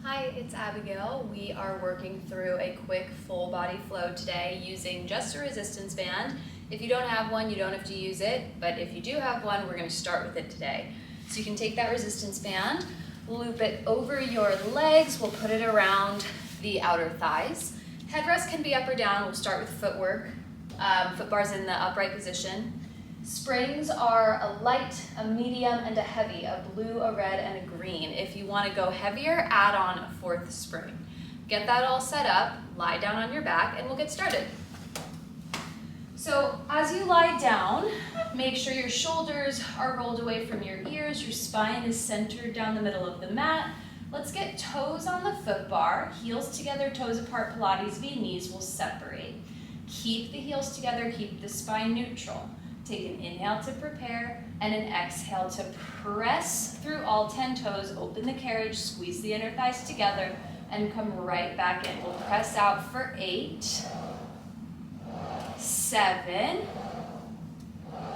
Hi, it's Abigail. We are working through a quick full body flow today using just a resistance band. If you don't have one, you don't have to use it, but if you do have one, we're going to start with it today. So you can take that resistance band, loop it over your legs, we'll put it around the outer thighs. Headrest can be up or down, we'll start with footwork. Foot bars in the upright position. Springs are a light, a medium, and a heavy, a blue, a red, and a green. If you want to go heavier, add on a fourth spring. Get that all set up, lie down on your back, and we'll get started. So as you lie down, make sure your shoulders are rolled away from your ears, your spine is centered down the middle of the mat. Let's get toes on the foot bar, heels together, toes apart, Pilates V, knees will separate. Keep the heels together, keep the spine neutral. Take an inhale to prepare and an exhale to press through all 10 toes, open the carriage, squeeze the inner thighs together, and come right back in. We'll press out for 8, 7,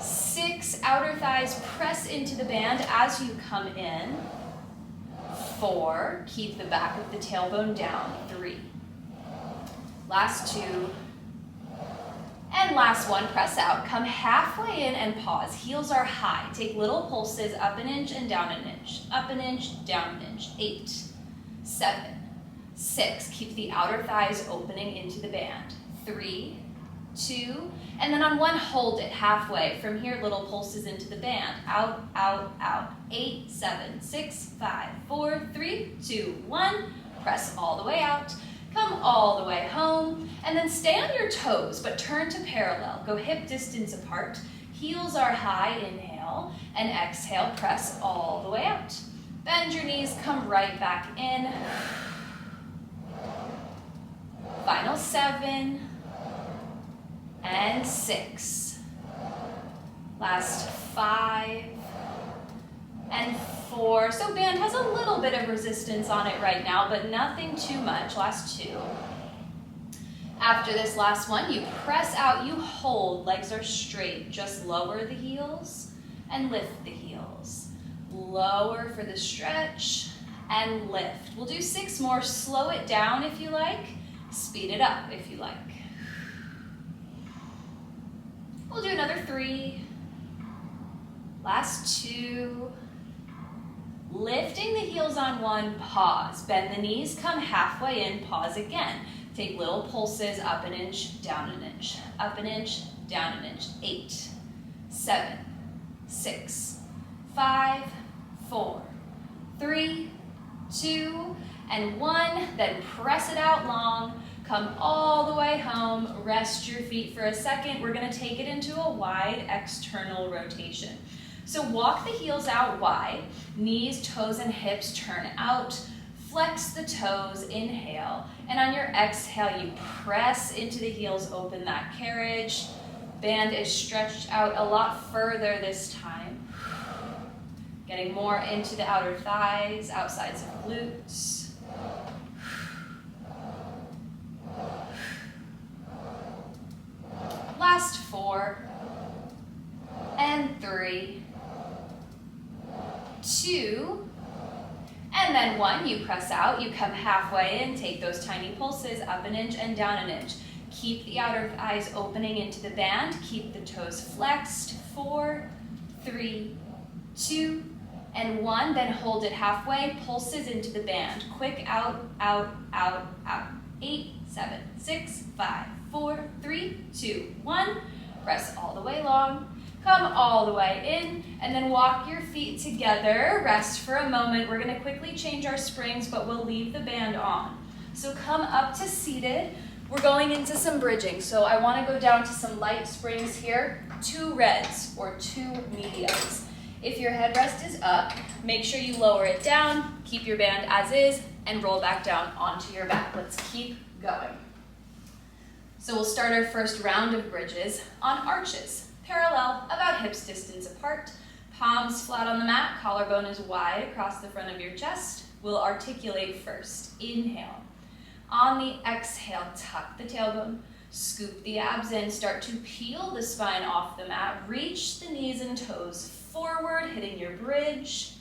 6, outer thighs press into the band as you come in, 4, keep the back of the tailbone down, 3, last 2, and last one, press out. Come halfway in and pause. Heels are high. Take little pulses, up an inch and down an inch. Up an inch, down an inch. 8, 7, 6. Keep the outer thighs opening into the band. 3, 2, and then on one, hold it halfway. From here, little pulses into the band. Out, out, out. 8, 7, 6, 5, 4, 3, 2, 1. Press all the way out. Come all the way home, and then stay on your toes, but turn to parallel. Go hip distance apart. Heels are high, inhale, and exhale, press all the way out. Bend your knees, come right back in. Final 7, and 6. Last 5, and 4. So band has a little bit of resistance on it right now, but nothing too much. Last 2. After this last one, you press out, you hold, legs are straight. Just lower the heels and lift the heels. Lower for the stretch and lift. We'll do 6 more. Slow it down if you like. Speed it up if you like. We'll do another 3. Last 2. Lifting the heels on 1, pause. Bend the knees, come halfway in, pause again. Take little pulses, up an inch, down an inch. Up an inch, down an inch. 8, 7, 6, 5, 4, 3, 2, and 1. Then press it out long. Come all the way home. Rest your feet for a second. We're going to take it into a wide external rotation. So walk the heels out wide, knees, toes, and hips turn out, flex the toes, inhale, and on your exhale, you press into the heels, open that carriage. Band is stretched out a lot further this time. Getting more into the outer thighs, outsides of glutes. Last 4, and 3, 2, and then 1, you press out, you come halfway in, take those tiny pulses, up an inch and down an inch. Keep the outer thighs opening into the band, keep the toes flexed, 4, 3, 2, and 1, then hold it halfway, pulses into the band. Quick out, out, out, out. 8, 7, 6, 5, 4, 3, 2, 1. Press all the way long. Come all the way in, and then walk your feet together. Rest for a moment. We're going to quickly change our springs, but we'll leave the band on. So come up to seated. We're going into some bridging. So I want to go down to some light springs here. 2 reds or 2 mediums. If your headrest is up, make sure you lower it down, keep your band as is, and roll back down onto your back. Let's keep going. So we'll start our first round of bridges on arches. Parallel, about hips distance apart. Palms flat on the mat, collarbone is wide across the front of your chest. We'll articulate first. Inhale. On the exhale, tuck the tailbone, scoop the abs in, start to peel the spine off the mat, reach the knees and toes forward, hitting your bridge,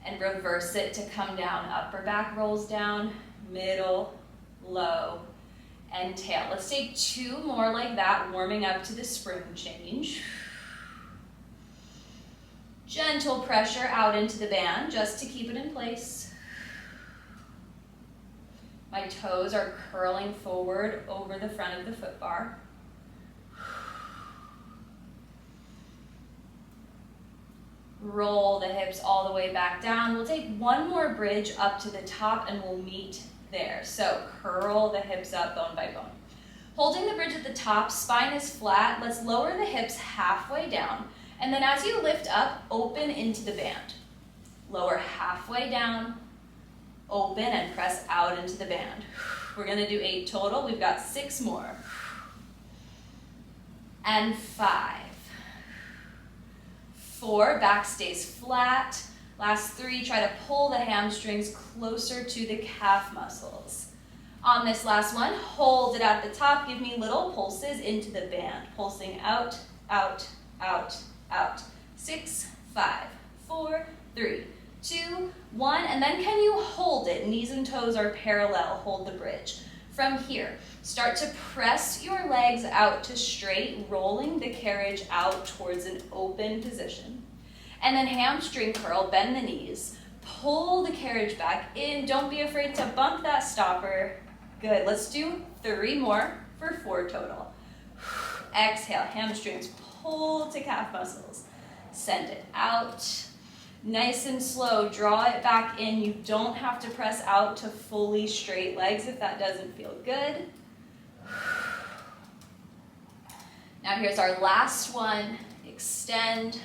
and reverse it to come down. Upper back rolls down, middle, low, and tail. Let's take 2 more like that, warming up to the spring change. Gentle pressure out into the band just to keep it in place. My toes are curling forward over the front of the foot bar. Roll the hips all the way back down. We'll take 1 more bridge up to the top and we'll meet there. So curl the hips up bone by bone. Holding the bridge at the top, spine is flat. Let's lower the hips halfway down. And then as you lift up, open into the band. Lower halfway down, open and press out into the band. We're gonna do 8 total. We've got 6 more. And 5. 4, back stays flat. Last 3, try to pull the hamstrings closer to the calf muscles. On this last one, hold it at the top. Give me little pulses into the band. Pulsing out, out, out, out. 6, 5, 4, 3, 2, 1, and then can you hold it? Knees and toes are parallel, hold the bridge. From here, start to press your legs out to straight, rolling the carriage out towards an open position. And then hamstring curl, bend the knees, pull the carriage back in. Don't be afraid to bump that stopper. Good, let's do 3 more for 4 total. Exhale, hamstrings pull to calf muscles. Send it out. Nice and slow, draw it back in. You don't have to press out to fully straight legs if that doesn't feel good. Now here's our last one. Extend,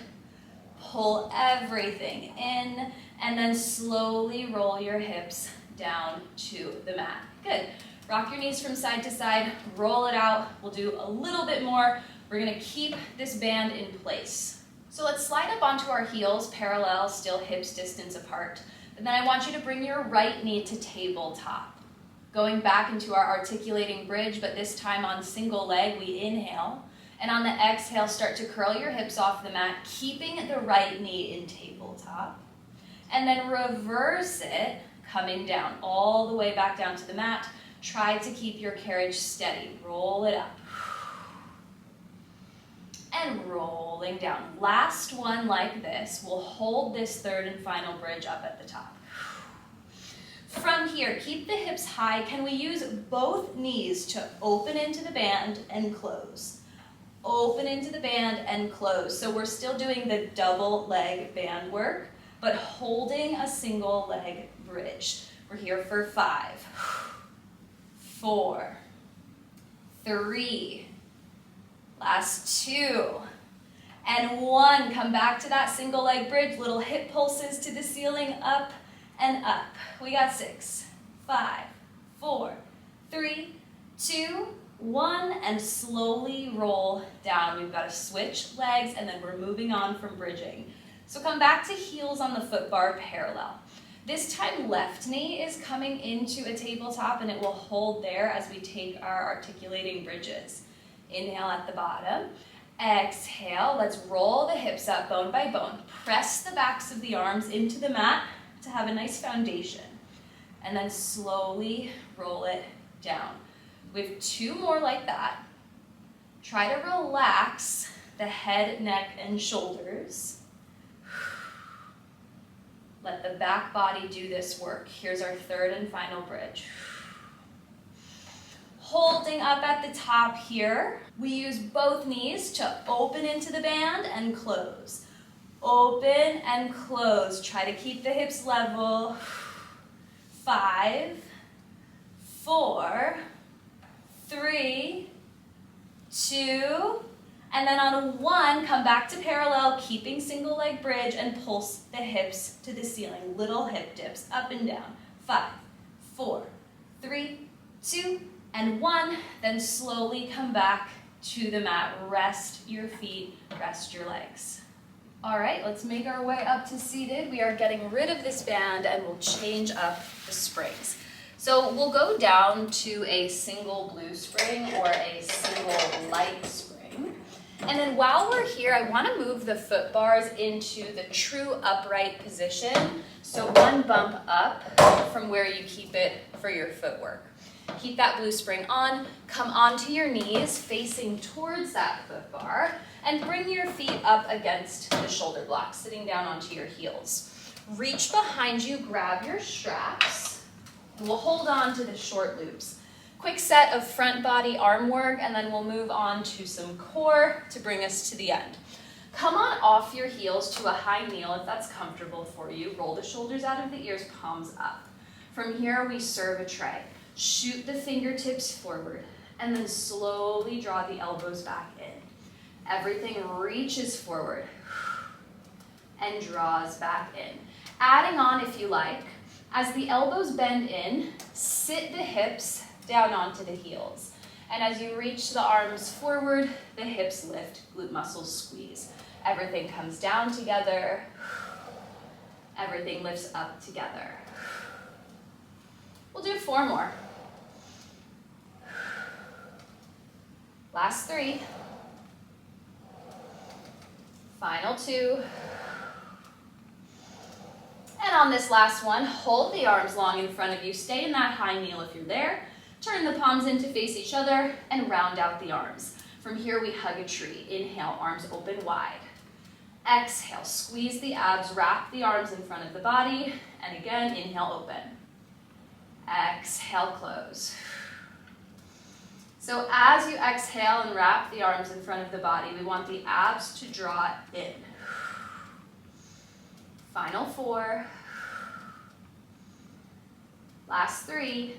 pull everything in, and then slowly roll your hips down to the mat. Good. Rock your knees from side to side, roll it out. We'll do a little bit more. We're gonna keep this band in place. So let's slide up onto our heels, parallel, still hips distance apart. And then I want you to bring your right knee to tabletop. Going back into our articulating bridge, but this time on single leg, we inhale. And on the exhale, start to curl your hips off the mat, keeping the right knee in tabletop. And then reverse it, coming down all the way back down to the mat. Try to keep your carriage steady. Roll it up. And rolling down. Last one like this. We'll hold this 3rd and final bridge up at the top. From here, keep the hips high. Can we use both knees to open into the band and close? Open into the band and close. So we're still doing the double leg band work, but holding a single leg bridge. We're here for 5, 4, 3, last 2, and 1. Come back to that single leg bridge, little hip pulses to the ceiling, up and up. We got 6, 5, 4, 3, 2, 1, and slowly roll down. We've got to switch legs, and then we're moving on from bridging. So come back to heels on the foot bar parallel. This time left knee is coming into a tabletop, and it will hold there as we take our articulating bridges. Inhale at the bottom. Exhale, let's roll the hips up bone by bone. Press the backs of the arms into the mat to have a nice foundation. And then slowly roll it down. We have 2 more like that. Try to relax the head, neck, and shoulders. Let the back body do this work. Here's our 3rd and final bridge. Holding up at the top here, we use both knees to open into the band and close. Open and close. Try to keep the hips level. 5, 4, 3, 2, and then on 1, come back to parallel, keeping single leg bridge, and pulse the hips to the ceiling. Little hip dips up and down. 5, 4, 3, 2, and 1. Then slowly come back to the mat. Rest your feet, rest your legs. All right, let's make our way up to seated. We are getting rid of this band and we'll change up the springs. So we'll go down to a single blue spring or a single light spring. And then while we're here, I want to move the foot bars into the true upright position. So one bump up from where you keep it for your footwork. Keep that blue spring on, come onto your knees, facing towards that foot bar, and bring your feet up against the shoulder blocks, sitting down onto your heels. Reach behind you, grab your straps, and we'll hold on to the short loops. Quick set of front body arm work, and then we'll move on to some core to bring us to the end. Come on off your heels to a high kneel if that's comfortable for you. Roll the shoulders out of the ears, palms up. From here, we serve a tray. Shoot the fingertips forward, and then slowly draw the elbows back in. Everything reaches forward and draws back in. Adding on if you like, as the elbows bend in, sit the hips down onto the heels. And as you reach the arms forward, the hips lift, glute muscles squeeze. Everything comes down together. Everything lifts up together. We'll do 4 more. Last 3. Final 2. And on this last one, hold the arms long in front of you. Stay in that high kneel if you're there. Turn the palms in to face each other and round out the arms. From here, we hug a tree. Inhale, arms open wide. Exhale, squeeze the abs, wrap the arms in front of the body. And again, inhale, open. Exhale, close. So as you exhale and wrap the arms in front of the body, we want the abs to draw in. Final 4. Last 3.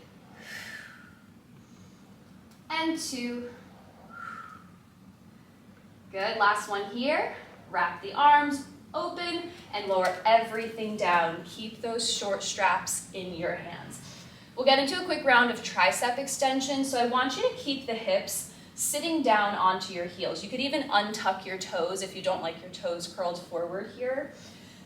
And 2. Good, last one here. Wrap the arms, open, and lower everything down. Keep those short straps in your hands. We'll get into a quick round of tricep extension, so I want you to keep the hips sitting down onto your heels. You could even untuck your toes if you don't like your toes curled forward here.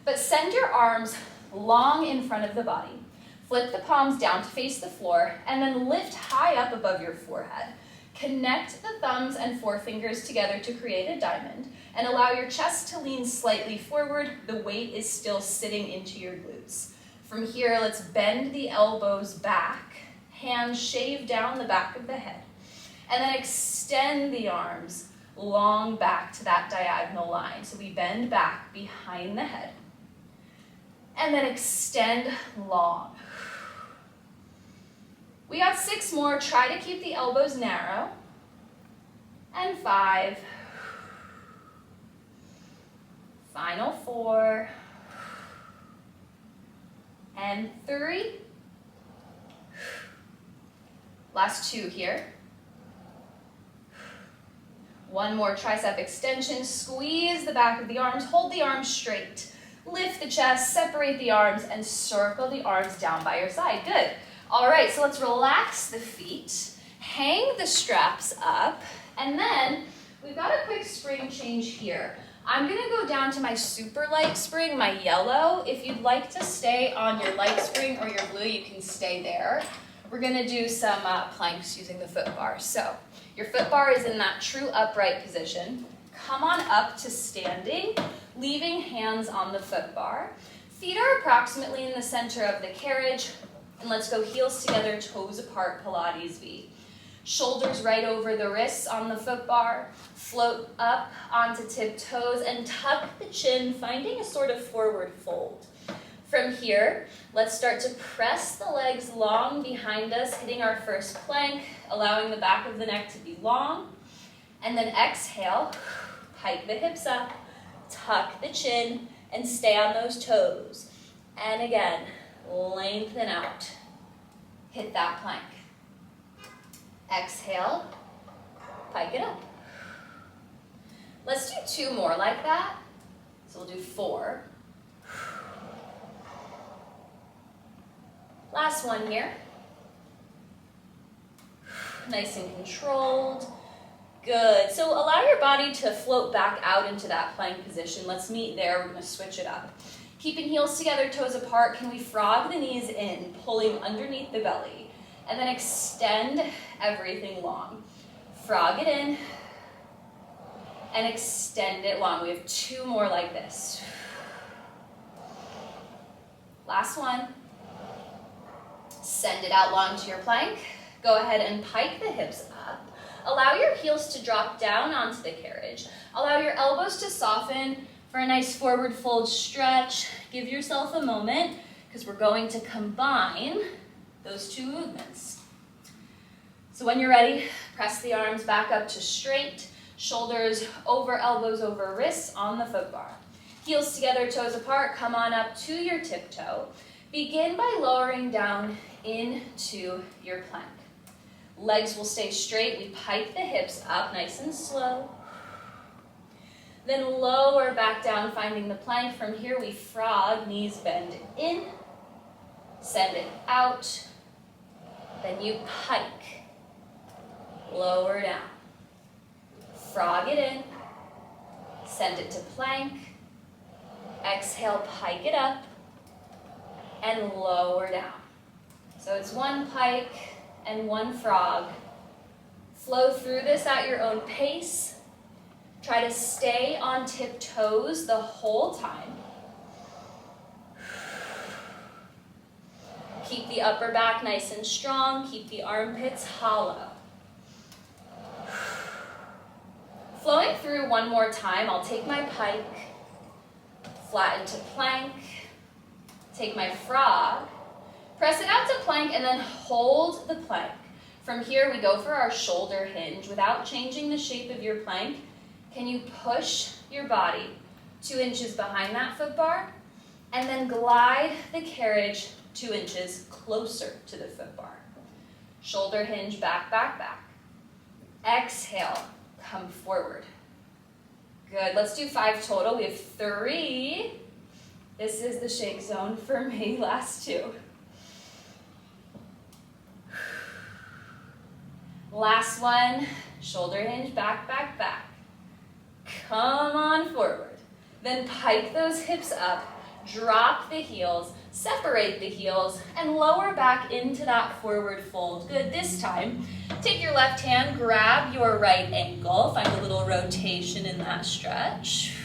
But send your arms long in front of the body. Flip the palms down to face the floor, and then lift high up above your forehead. Connect the thumbs and forefingers together to create a diamond, and allow your chest to lean slightly forward. The weight is still sitting into your glutes. From here, let's bend the elbows back, hands shave down the back of the head, and then extend the arms long back to that diagonal line. So we bend back behind the head, and then extend long. We got 6 more. Try to keep the elbows narrow. And 5. Final 4. And 3. Last 2 here. 1 more tricep extension. Squeeze the back of the arms. Hold the arms straight. Lift the chest, separate the arms, and circle the arms down by your side. Good. All right, so let's relax the feet. Hang the straps up. And then we've got a quick spring change here. I'm gonna go down to my super light spring, my yellow. If you'd like to stay on your light spring or your blue, you can stay there. We're gonna do some planks using the foot bar. So your foot bar is in that true upright position. Come on up to standing, leaving hands on the foot bar. Feet are approximately in the center of the carriage. And let's go heels together, toes apart, Pilates V. Shoulders right over the wrists on the foot bar. Float up onto tip toes and tuck the chin, finding a sort of forward fold. From here, let's start to press the legs long behind us, hitting our first plank, allowing the back of the neck to be long. And then exhale, hike the hips up, tuck the chin, and stay on those toes. And again, lengthen out. Hit that plank. Exhale, pike it up. Let's do 2 more like that. So we'll do 4. Last one here. Nice and controlled. Good. So allow your body to float back out into that plank position. Let's meet there. We're going to switch it up. Keeping heels together, toes apart, can we frog the knees in, pulling underneath the belly, and then extend everything long. Frog it in, and extend it long. We have 2 more like this. Last one. Send it out long to your plank. Go ahead and pike the hips up. Allow your heels to drop down onto the carriage. Allow your elbows to soften for a nice forward fold stretch. Give yourself a moment because we're going to combine those 2 movements. So when you're ready, press the arms back up to straight, shoulders over, elbows over, wrists on the foot bar. Heels together, toes apart, come on up to your tiptoe. Begin by lowering down into your plank. Legs will stay straight. We pike the hips up nice and slow. Then lower back down, finding the plank. From here we frog, knees bend in, send it out. Then you pike, lower down. Frog it in, send it to plank. Exhale, pike it up, and lower down. So it's 1 pike and 1 frog. Flow through this at your own pace. Try to stay on tiptoes the whole time. Keep the upper back nice and strong. Keep the armpits hollow. Flowing through one more time, I'll take my pike, flatten to plank, take my frog, press it out to plank, and then hold the plank. From here, we go for our shoulder hinge. Without changing the shape of your plank, can you push your body 2 inches behind that foot bar, and then glide the carriage 2 inches closer to the foot bar. Shoulder hinge, back, back, back. Exhale, come forward. Good, let's do 5 total. We have 3. This is the shake zone for me, last 2. Last one, shoulder hinge, back, back, back. Come on forward. Then pike those hips up, drop the heels, separate the heels, and lower back into that forward fold. Good, this time, take your left hand, grab your right ankle, find a little rotation in that stretch.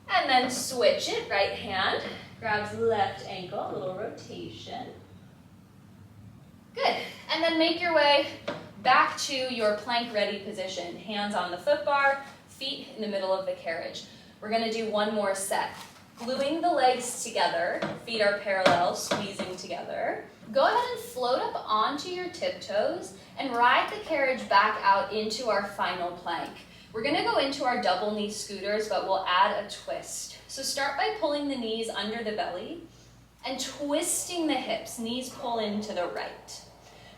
And then switch it, right hand, grabs left ankle, a little rotation. Good, and then make your way back to your plank ready position. Hands on the foot bar, feet in the middle of the carriage. We're gonna do 1 more set. Gluing the legs together, feet are parallel, squeezing together. Go ahead and float up onto your tiptoes and ride the carriage back out into our final plank. We're gonna go into our double knee scooters, but we'll add a twist. So start by pulling the knees under the belly and twisting the hips, knees pull into the right.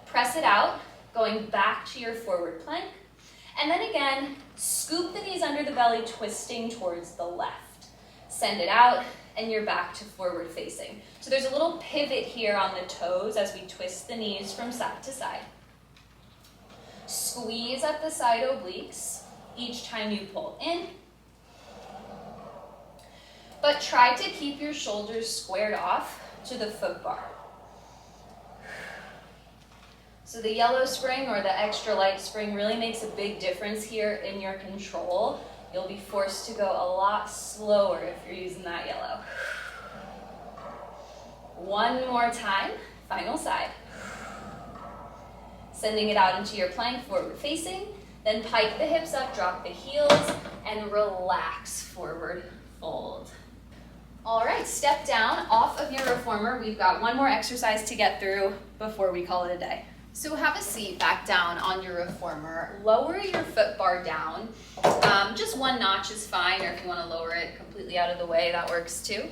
Press it out, going back to your forward plank. And then again, scoop the knees under the belly, twisting towards the left. Send it out, and you're back to forward facing. So there's a little pivot here on the toes as we twist the knees from side to side. Squeeze at the side obliques each time you pull in. But try to keep your shoulders squared off to the foot bar. So the yellow spring or the extra light spring really makes a big difference here in your control. You'll be forced to go a lot slower if you're using that yellow. 1 more time, final side. Sending it out into your plank, forward facing, then pike the hips up, drop the heels, and relax, forward fold. All right, step down off of your reformer. We've got 1 more exercise to get through before we call it a day. So have a seat back down on your reformer. Lower your foot bar down. Just 1 notch is fine, or if you want to lower it completely out of the way, that works too.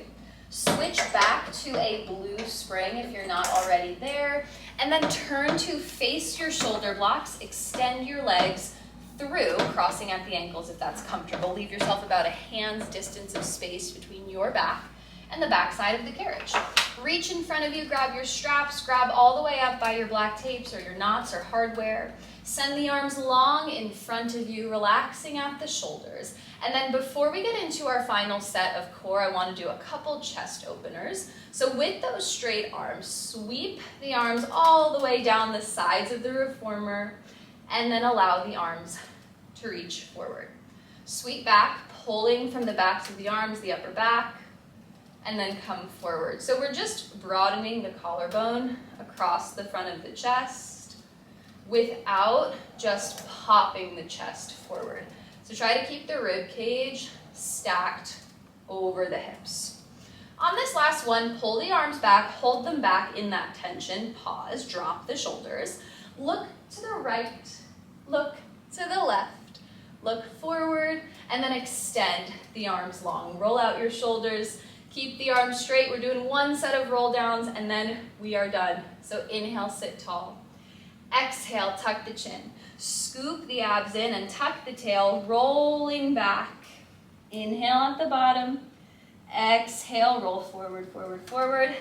Switch back to a blue spring if you're not already there, and then turn to face your shoulder blocks. Extend your legs through, crossing at the ankles if that's comfortable. Leave yourself about a hand's distance of space between your back and the back side of the carriage. Reach in front of you, grab your straps, grab all the way up by your black tapes or your knots or hardware. Send the arms long in front of you, relaxing at the shoulders. And then before we get into our final set of core, I want to do a couple chest openers. So with those straight arms, sweep the arms all the way down the sides of the reformer, and then allow the arms to reach forward. Sweep back, pulling from the backs of the arms, the upper back, and then come forward. So we're just broadening the collarbone across the front of the chest without just popping the chest forward. So try to keep the rib cage stacked over the hips. On this last one, pull the arms back, hold them back in that tension, pause, drop the shoulders, look to the right, look to the left, look forward, and then extend the arms long. Roll out your shoulders, keep the arms straight. We're doing one set of roll downs and then we are done. So inhale, sit tall. Exhale, tuck the chin. Scoop the abs in and tuck the tail, rolling back. Inhale at the bottom. Exhale, roll forward, forward, forward,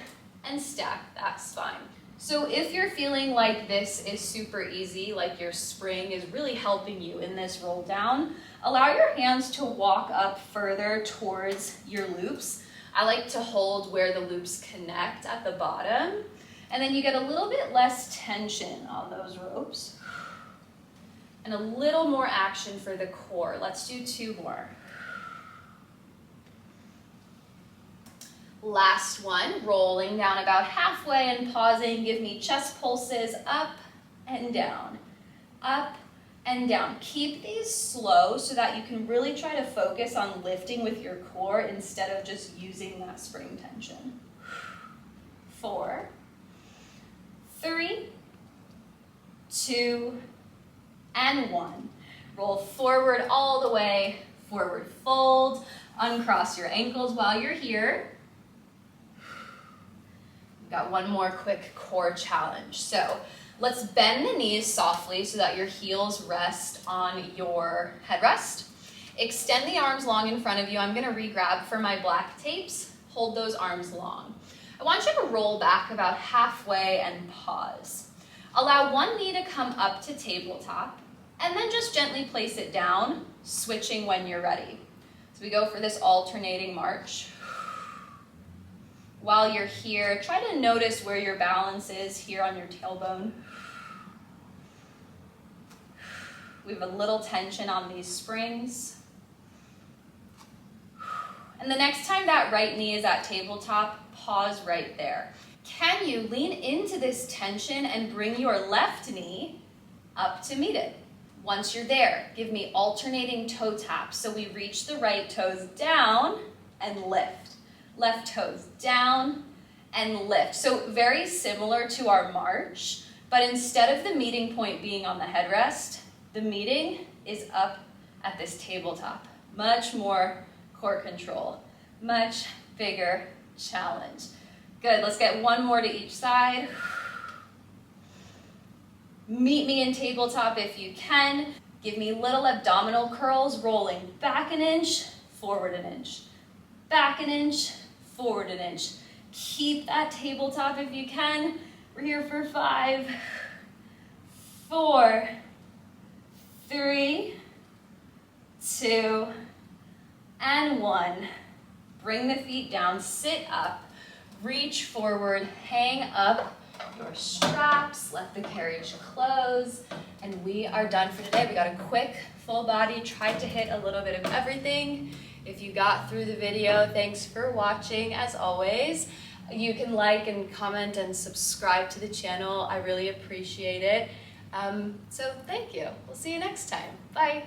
and stack that spine. So if you're feeling like this is super easy, like your spring is really helping you in this roll down, allow your hands to walk up further towards your loops. I like to hold where the loops connect at the bottom, and then you get a little bit less tension on those ropes and a little more action for the core. Let's do 2 more. Last one, rolling down about halfway and pausing. Give me chest pulses up and down, up and down. Keep these slow so that you can really try to focus on lifting with your core instead of just using that spring tension. 4, 3, 2, and 1. Roll forward all the way, forward fold, uncross your ankles while you're here. Got one more quick core challenge. So let's bend the knees softly so that your heels rest on your headrest. Extend the arms long in front of you. I'm gonna re-grab for my black tapes. Hold those arms long. I want you to roll back about halfway and pause. Allow one knee to come up to tabletop and then just gently place it down, switching when you're ready. So we go for this alternating march. While you're here, try to notice where your balance is here on your tailbone. We have a little tension on these springs. And the next time that right knee is at tabletop, pause right there. Can you lean into this tension and bring your left knee up to meet it? Once you're there, give me alternating toe taps. So we reach the right toes down and lift. Left toes down and lift. So very similar to our march, but instead of the meeting point being on the headrest, the meeting is up at this tabletop. Much more core control, much bigger challenge. Good, let's get one more to each side. Meet me in tabletop if you can. Give me little abdominal curls, rolling back an inch, forward an inch, back an inch, forward an inch. Keep that tabletop if you can. We're here for 5, 4, 3, 2, and 1. Bring the feet down, sit up, reach forward, hang up your straps, let the carriage close, and we are done for today. We got a quick full body, tried to hit a little bit of everything. If you got through the video, thanks for watching. As always, you can like and comment and subscribe to the channel. I really appreciate it. So thank you. We'll see you next time. Bye.